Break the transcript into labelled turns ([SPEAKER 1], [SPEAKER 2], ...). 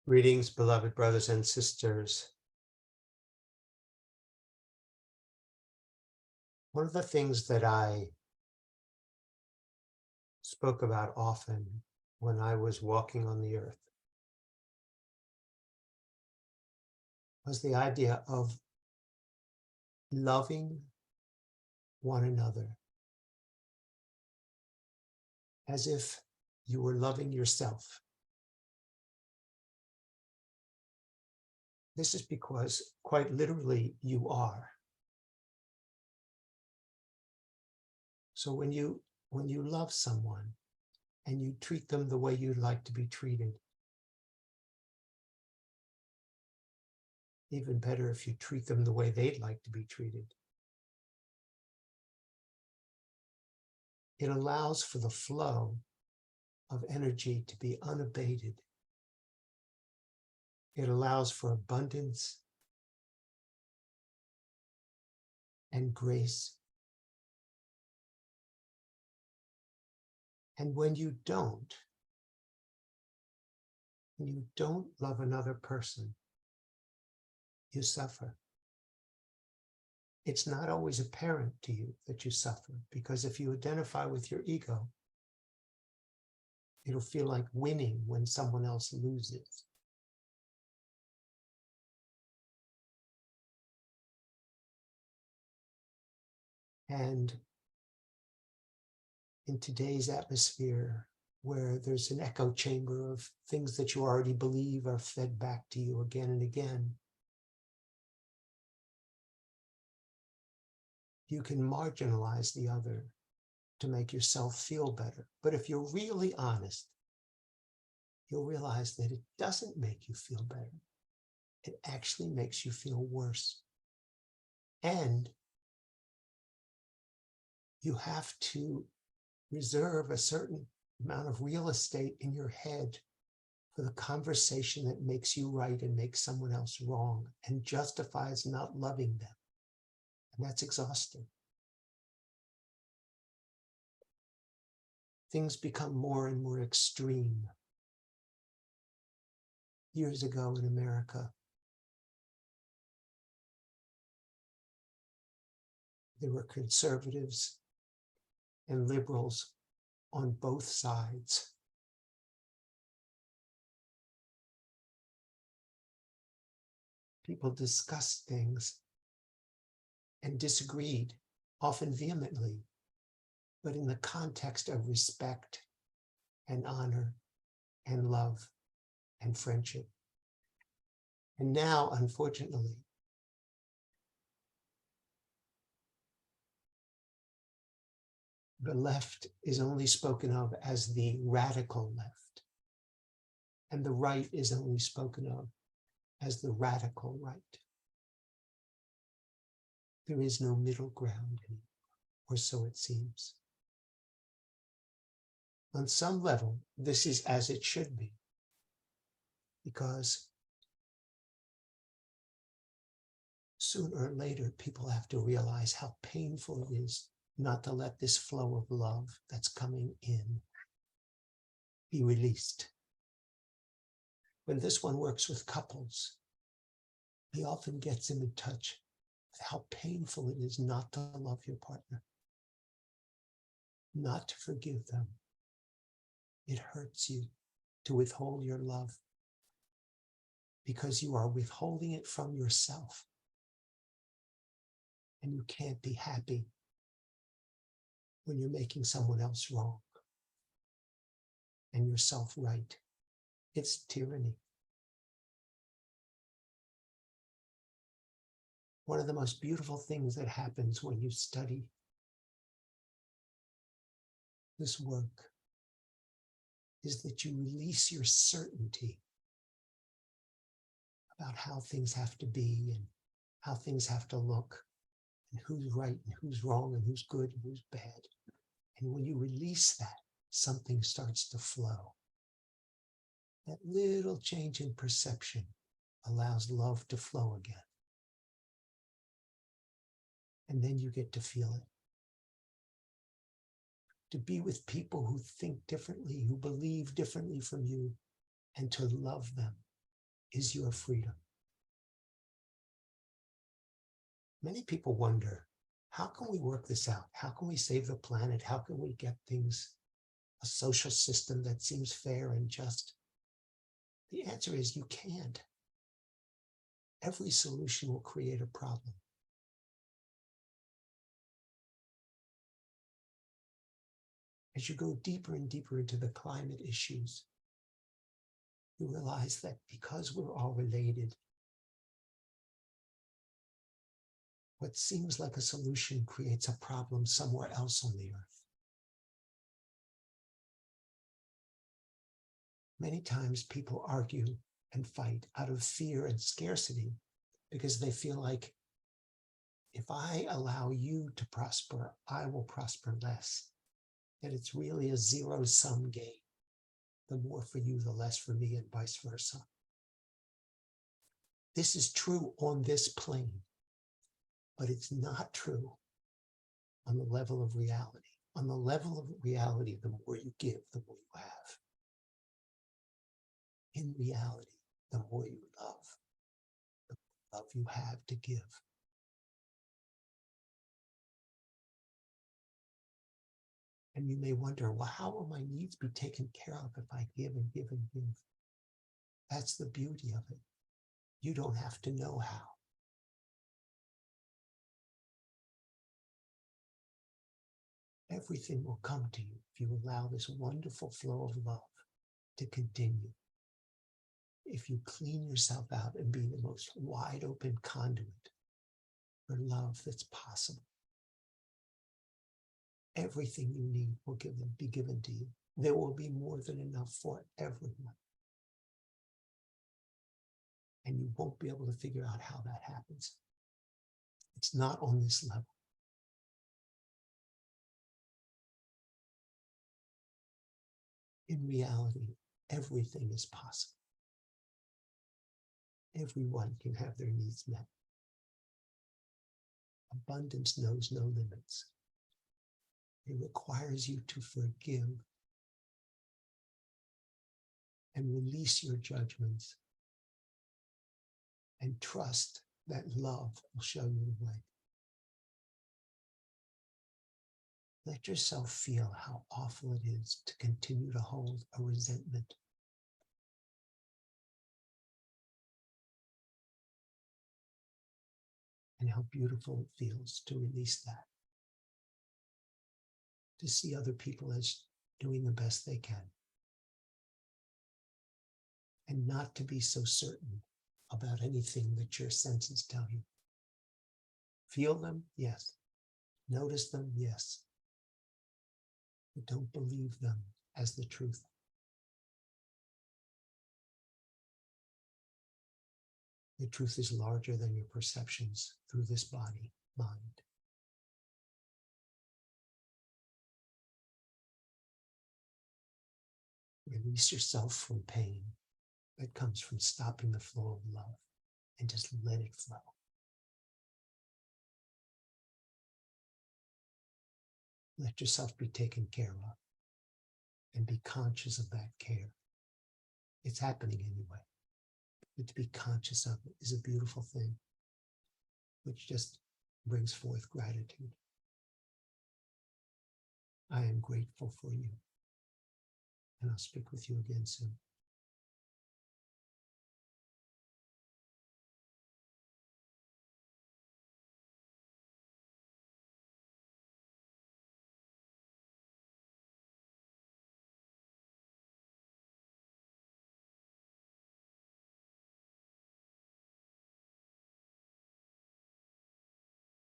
[SPEAKER 1] Greetings, beloved brothers and sisters. One of the things that I spoke about often when I was walking on the earth was the idea of loving one another as if you were loving yourself. This is because, quite literally, you are. So when you love someone and you treat them the way you'd like to be treated, even better if you treat them the way they'd like to be treated, it allows for the flow of energy to be unabated. It allows for abundance and grace. And when you don't love another person, you suffer. It's not always apparent to you that you suffer, because if you identify with your ego, it'll feel like winning when someone else loses. And in today's atmosphere, where there's an echo chamber of things that you already believe are fed back to you again and again, you can marginalize the other to make yourself feel better. But if you're really honest, you'll realize that it doesn't make you feel better. It actually makes you feel worse. And you have to reserve a certain amount of real estate in your head for the conversation that makes you right and makes someone else wrong and justifies not loving them. And that's exhausting. Things become more and more extreme. Years ago in America, there were conservatives and liberals on both sides. People discussed things and disagreed, often vehemently, but in the context of respect and honor and love and friendship. And now, unfortunately, the left is only spoken of as the radical left, and the right is only spoken of as the radical right. There is no middle ground anymore, or so it seems. On some level, this is as it should be, because sooner or later, people have to realize how painful it is not to let this flow of love that's coming in be released. When this one works with couples, he often gets them in touch with how painful it is not to love your partner, not to forgive them. It hurts you to withhold your love because you are withholding it from yourself. And you can't be happy when you're making someone else wrong and yourself right. It's tyranny. One of the most beautiful things that happens when you study this work is that you release your certainty about how things have to be and how things have to look and who's right and who's wrong and who's good and who's bad. And when you release that, something starts to flow. That little change in perception allows love to flow again. And then you get to feel it. To be with people who think differently, who believe differently from you, and to love them is your freedom. Many people wonder, how can we work this out? How can we save the planet? How can we get things, a social system that seems fair and just? The answer is you can't. Every solution will create a problem. As you go deeper and deeper into the climate issues, you realize that because we're all related, what seems like a solution creates a problem somewhere else on the earth. Many times people argue and fight out of fear and scarcity because they feel like if I allow you to prosper, I will prosper less. That it's really a zero-sum game. The more for you, the less for me, and vice versa. This is true on this plane, but it's not true on the level of reality. On the level of reality, the more you give, the more you have. In reality, the more you love, the more love you have to give. And you may wonder, well, how will my needs be taken care of if I give and give and give? That's the beauty of it. You don't have to know how. Everything will come to you if you allow this wonderful flow of love to continue. If you clean yourself out and be the most wide open conduit for love that's possible. Everything you need will be given to you. There will be more than enough for everyone. And you won't be able to figure out how that happens. It's not on this level. In reality, everything is possible. Everyone can have their needs met. Abundance knows no limits. It requires you to forgive and release your judgments and trust that love will show you the way. Let yourself feel how awful it is to continue to hold a resentment. And how beautiful it feels to release that. To see other people as doing the best they can. And not to be so certain about anything that your senses tell you. Feel them? Yes. Notice them? Yes. But don't believe them as the truth. The truth is larger than your perceptions through this body, mind. Release yourself from pain that comes from stopping the flow of love and just let it flow. Let yourself be taken care of and be conscious of that care. It's happening anyway. But to be conscious of it is a beautiful thing, which just brings forth gratitude. I am grateful for you, and I'll speak with you again soon.